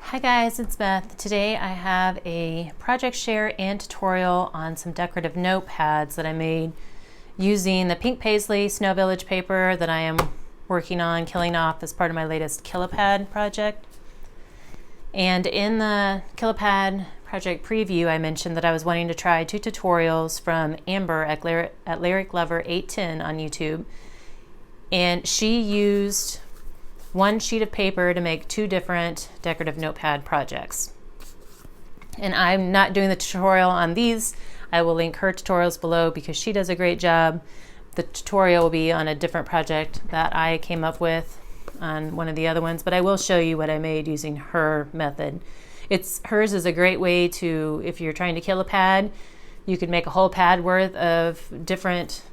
Hi guys, it's Beth. Today I have a project share and tutorial on some decorative notepads that I made using the Pink Paislee Snow Village paper that I am working on killing off as part of my latest Kilopad project. And in the Kilopad project preview, I mentioned that I was wanting to try two tutorials from Amber at Lyric Lover 810 on YouTube. And she used one sheet of paper to make two different decorative notepad projects. And I'm not doing the tutorial on these. I will link her tutorials below because she does a great job. The tutorial will be on a different project that I came up with on one of the other ones, but I will show you what I made using her method. Hers is a great way to, if you're trying to kill a pad, you could make a whole pad worth of different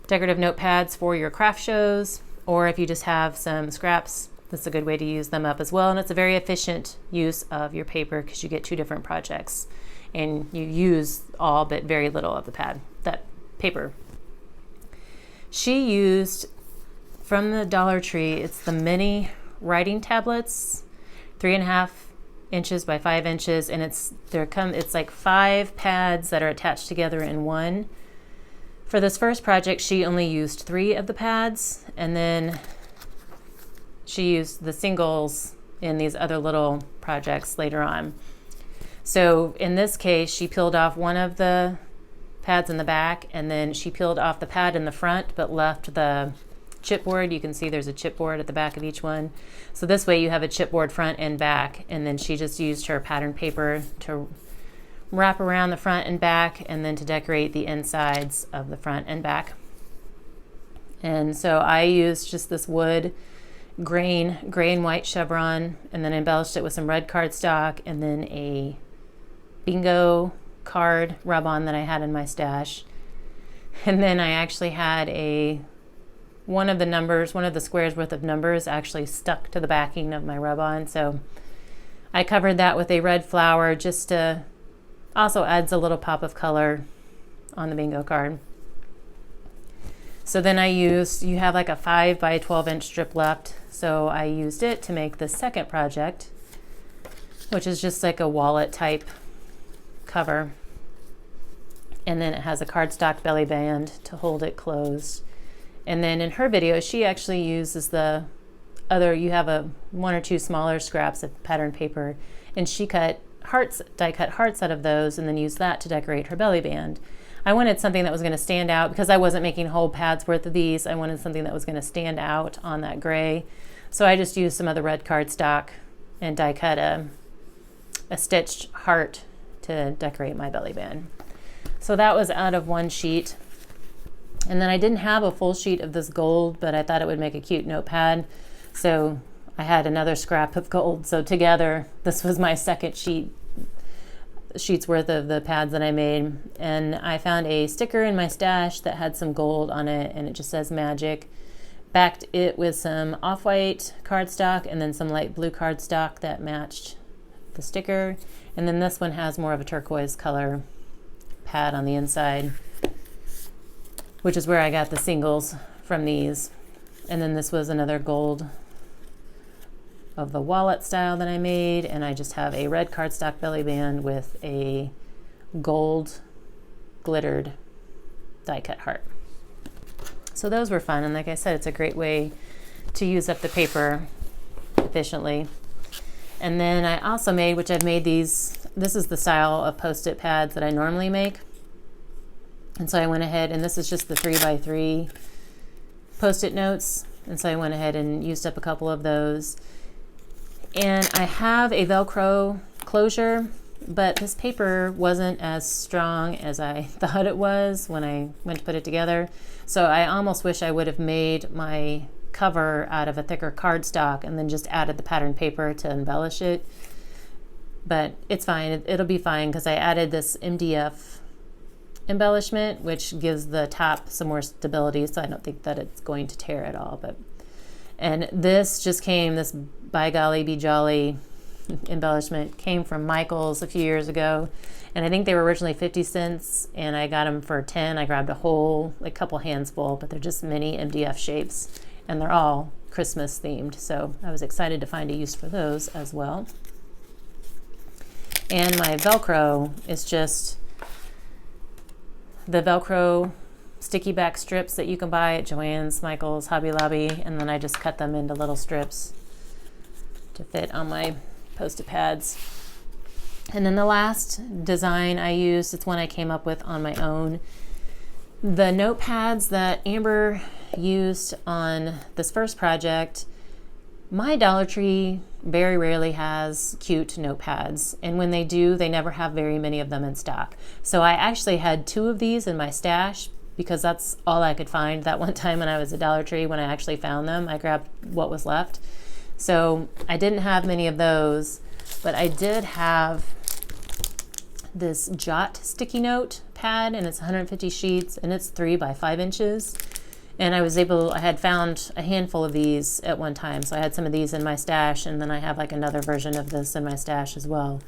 decorative notepads for your craft shows. Or if you just have some scraps, that's a good way to use them up as well. And it's a very efficient use of your paper because you get two different projects and you use all but very little of that paper. She used from the Dollar Tree, it's the mini writing tablets, 3.5 inches by 5 inches, and it's like 5 pads that are attached together in one. For this first project, she only used 3 of the pads, and then she used the singles in these other little projects later on. So in this case, she peeled off one of the pads in the back, and then she peeled off the pad in the front, but left the chipboard. You can see there's a chipboard at the back of each one. So this way you have a chipboard front and back, and then she just used her pattern paper to wrap around the front and back, and then to decorate the insides of the front and back. And so I used just this wood gray and white chevron, and then embellished it with some red cardstock, and then a bingo card rub-on that I had in my stash. And then I actually had one of the squares worth of numbers actually stuck to the backing of my rub-on. So I covered that with a red flower just to also adds a little pop of color on the bingo card. So then you have like a 5 by 12 inch strip left. So I used it to make the second project, which is just like a wallet type cover. And then it has a cardstock belly band to hold it closed. And then in her video, she actually uses you have one or two smaller scraps of pattern paper, and she die cut hearts out of those and then use that to decorate her belly band. I wanted something that was going to stand out because I wasn't making whole pads worth of these. I wanted something that was going to stand out on that gray. So I just used some of the red cardstock and die cut a stitched heart to decorate my belly band. So that was out of one sheet. And then I didn't have a full sheet of this gold, but I thought it would make a cute notepad. So I had another scrap of gold. So together, this was my second sheet's worth of the pads that I made. And I found a sticker in my stash that had some gold on it, and it just says magic. Backed it with some off-white cardstock and then some light blue cardstock that matched the sticker. And then this one has more of a turquoise color pad on the inside, which is where I got the singles from these. And then this was another gold of the wallet style that I made, and I just have a red cardstock belly band with a gold glittered die cut heart. So those were fun, and like I said, it's a great way to use up the paper efficiently. And then I also made, this is the style of post-it pads that I normally make. And so I went ahead, and this is just the 3x3 post-it notes, and so I went ahead and used up a couple of those. And I have a Velcro closure, but this paper wasn't as strong as I thought it was when I went to put it together. So I almost wish I would have made my cover out of a thicker cardstock and then just added the pattern paper to embellish it. But it's fine, it'll be fine because I added this MDF embellishment, which gives the top some more stability, so I don't think that it's going to tear at all. And this by golly be jolly embellishment came from Michael's a few years ago, and I think they were originally 50 cents, and I got them for 10. I grabbed a couple hands full, but they're just mini MDF shapes, and they're all Christmas themed, so I was excited to find a use for those as well. And my Velcro is just the Velcro sticky back strips that you can buy at Joann's, Michael's, Hobby Lobby, and then I just cut them into little strips to fit on my Post-it pads. And then the last design I used, it's one I came up with on my own. The notepads that Amber used on this first project, my Dollar Tree very rarely has cute notepads, and when they do, they never have very many of them in stock. So I actually had 2 of these in my stash because that's all I could find that one time when I was at Dollar Tree. When I actually found them, I grabbed what was left. So I didn't have many of those, but I did have this Jot sticky note pad, and it's 150 sheets, and it's 3 by 5 inches. And I had found a handful of these at one time. So I had some of these in my stash, and then I have like another version of this in my stash as well.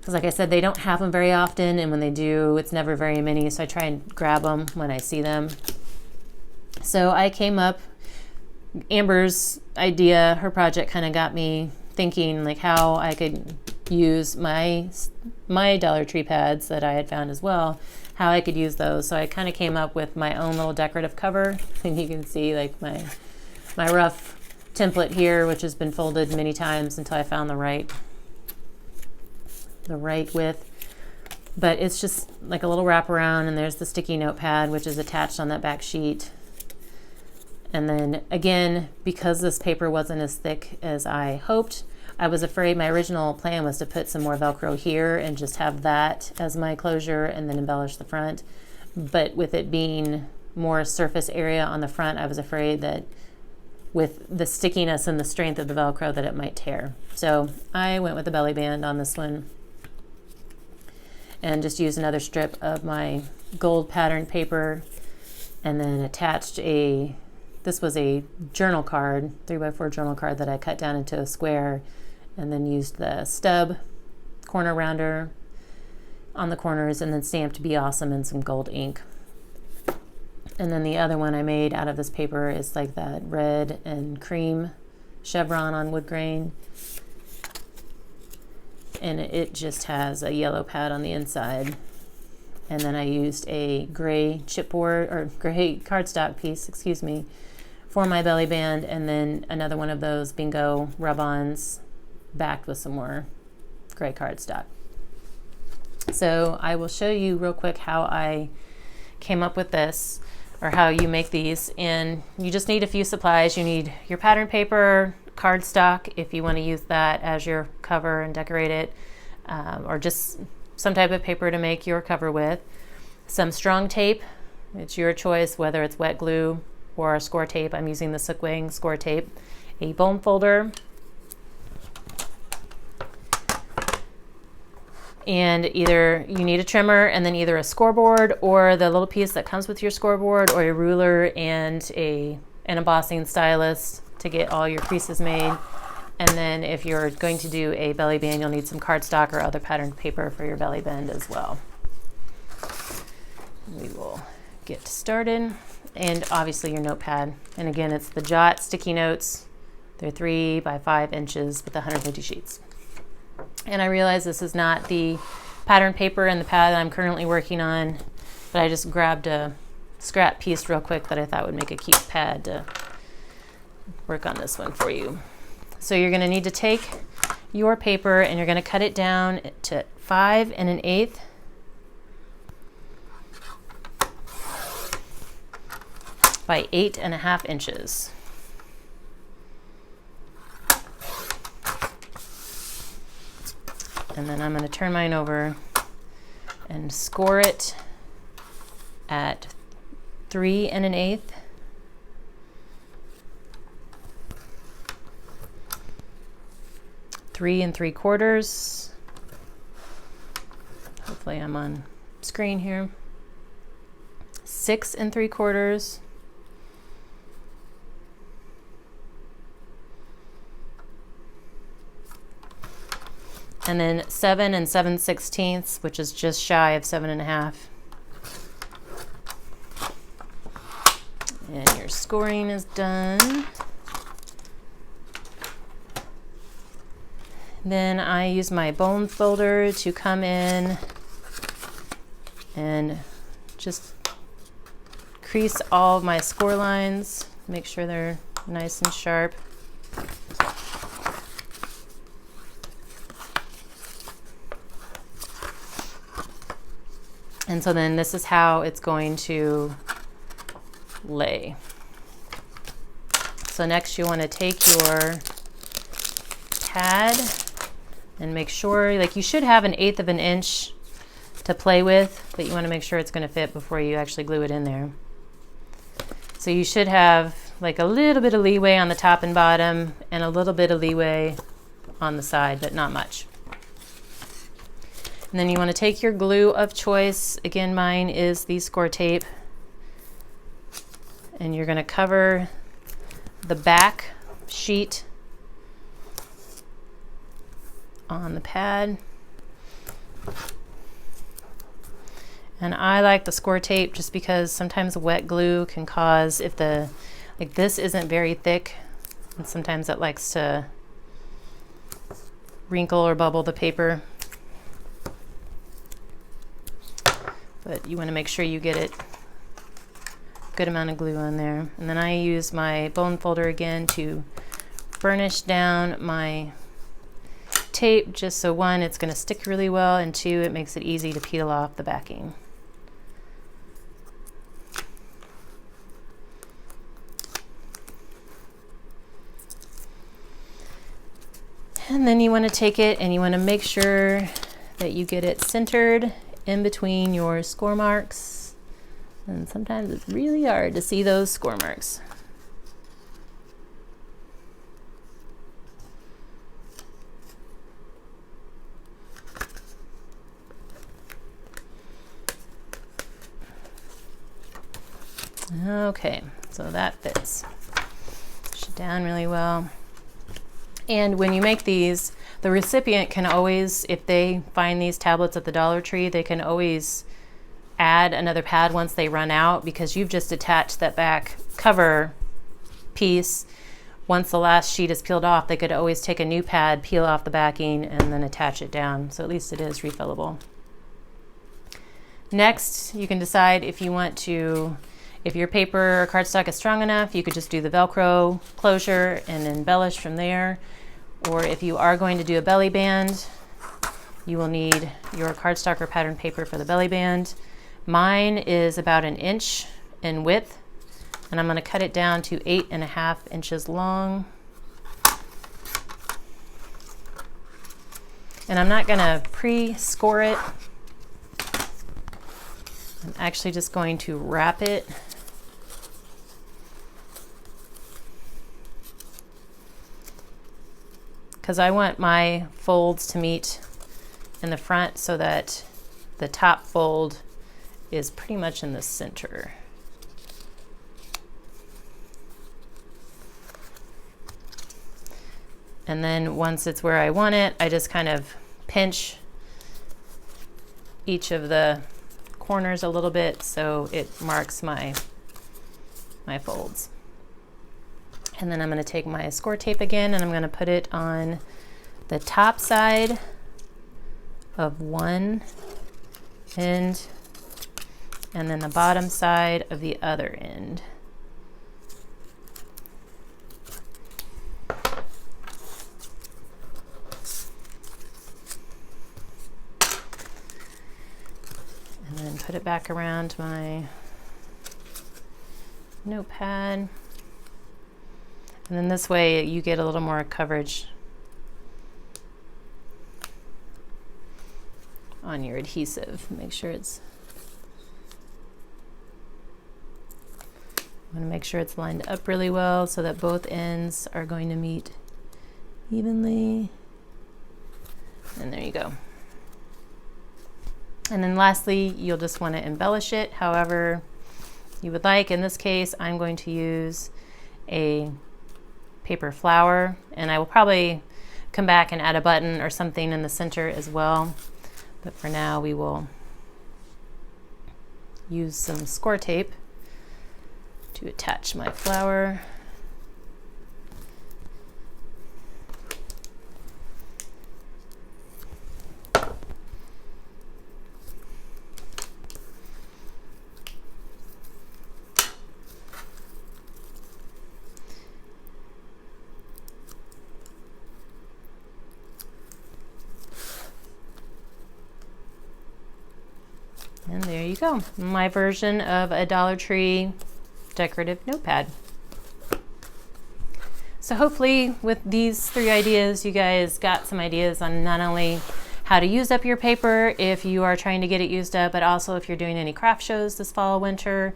Because like I said, they don't have them very often, and when they do, it's never very many. So I try and grab them when I see them. So I came up, Amber's idea, her project kind of got me thinking like how I could use my Dollar Tree pads that I had found as well, how I could use those. So I kind of came up with my own little decorative cover, and you can see like my rough template here, which has been folded many times until I found the right width. But it's just like a little wraparound, and there's the sticky notepad, which is attached on that back sheet. And then again, because this paper wasn't as thick as I hoped, I was afraid, my original plan was to put some more Velcro here and just have that as my closure and then embellish the front. But with it being more surface area on the front, I was afraid that with the stickiness and the strength of the Velcro that it might tear. So I went with the belly band on this one and just used another strip of my gold patterned paper, and then attached this was a journal card, 3x4 journal card that I cut down into a square, and then used the stub corner rounder on the corners, and then stamped "Be Awesome" in some gold ink. And then the other one I made out of this paper is like that red and cream chevron on wood grain, and it just has a yellow pad on the inside. And then I used a gray chipboard, or gray cardstock piece, excuse me, for my belly band, and then another one of those bingo rub-ons backed with some more gray cardstock. So I will show you real quick how I came up with this, or how you make these. And you just need a few supplies. You need your pattern paper, cardstock if you want to use that as your cover and decorate it, or just some type of paper to make your cover with. Some strong tape, it's your choice whether it's wet glue or score tape. I'm using the Sookwing score tape. A bone folder, and either you need a trimmer, and then either a scoreboard or the little piece that comes with your scoreboard, or a ruler and an embossing stylus to get all your creases made. And then if you're going to do a belly band, you'll need some cardstock or other patterned paper for your belly band as well. We will get started. And obviously your notepad. And again, it's the Jot sticky notes. They're 3 by 5 inches with 150 sheets. And I realize this is not the pattern paper and the pad that I'm currently working on, but I just grabbed a scrap piece real quick that I thought would make a cute pad to work on this one for you. So you're going to need to take your paper and you're going to cut it down to 5 1/8 by 8 1/2 inches. And then I'm going to turn mine over and score it at 3 1/8. Three and 3/4. Hopefully I'm on screen here. 6 3/4. And then 7 7/16, which is just shy of 7 1/2. And your scoring is done. Then I use my bone folder to come in and just crease all of my score lines, make sure they're nice and sharp. And so then this is how it's going to lay. So next you want to take your pad and make sure, like, you should have 1/8 of an inch to play with, but you want to make sure it's going to fit before you actually glue it in there. So you should have like a little bit of leeway on the top and bottom and a little bit of leeway on the side, but not much. And then you want to take your glue of choice. Again, mine is the score tape. And you're going to cover the back sheet on the pad. And I like the score tape just because sometimes wet glue can cause, if the, like, this isn't very thick, and sometimes it likes to wrinkle or bubble the paper. But you want to make sure you get it good amount of glue on there. And then I use my bone folder again to burnish down my tape, just so one, it's going to stick really well, and two, it makes it easy to peel off the backing. And then you want to take it and you want to make sure that you get it centered in between your score marks. And sometimes it's really hard to see those score marks. Okay, so that fits. Push it down really well. And when you make these, the recipient can always, if they find these tablets at the Dollar Tree, they can always add another pad once they run out, because you've just attached that back cover piece. Once the last sheet is peeled off, they could always take a new pad, peel off the backing, and then attach it down. So at least it is refillable. Next, you can decide if you want to, if your paper or cardstock is strong enough, you could just do the Velcro closure and embellish from there. Or if you are going to do a belly band, you will need your cardstock or pattern paper for the belly band. Mine is about 1 inch in width, and I'm going to cut it down to 8.5 inches long. And I'm not going to pre-score it. I'm actually just going to wrap it. Because I want my folds to meet in the front so that the top fold is pretty much in the center. And then once it's where I want it, I just kind of pinch each of the corners a little bit so it marks my folds. And then I'm going to take my score tape again and I'm going to put it on the top side of one end and then the bottom side of the other end. And then put it back around my notepad. And then this way you get a little more coverage on your adhesive. Make sure it's, I'm going to make sure it's lined up really well so that both ends are going to meet evenly. And there you go. And then lastly, you'll just want to embellish it however you would like. In this case, I'm going to use a paper flower, and I will probably come back and add a button or something in the center as well. But for now, we will use some score tape to attach my flower. And there you go, my version of a Dollar Tree decorative notepad. So hopefully with these 3 ideas, you guys got some ideas on not only how to use up your paper if you are trying to get it used up, but also if you're doing any craft shows this fall, winter.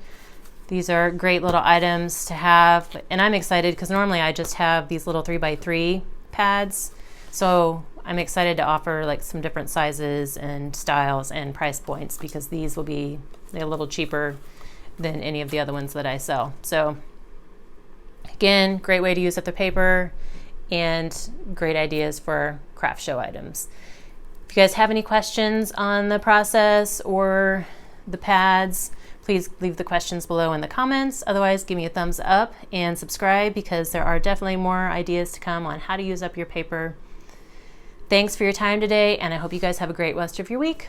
These are great little items to have. And I'm excited because normally I just have these little 3x3 pads. So I'm excited to offer like some different sizes and styles and price points because these will be a little cheaper than any of the other ones that I sell. So again, great way to use up the paper and great ideas for craft show items. If you guys have any questions on the process or the pads, please leave the questions below in the comments. Otherwise, give me a thumbs up and subscribe because there are definitely more ideas to come on how to use up your paper. Thanks for your time today, and I hope you guys have a great rest of your week.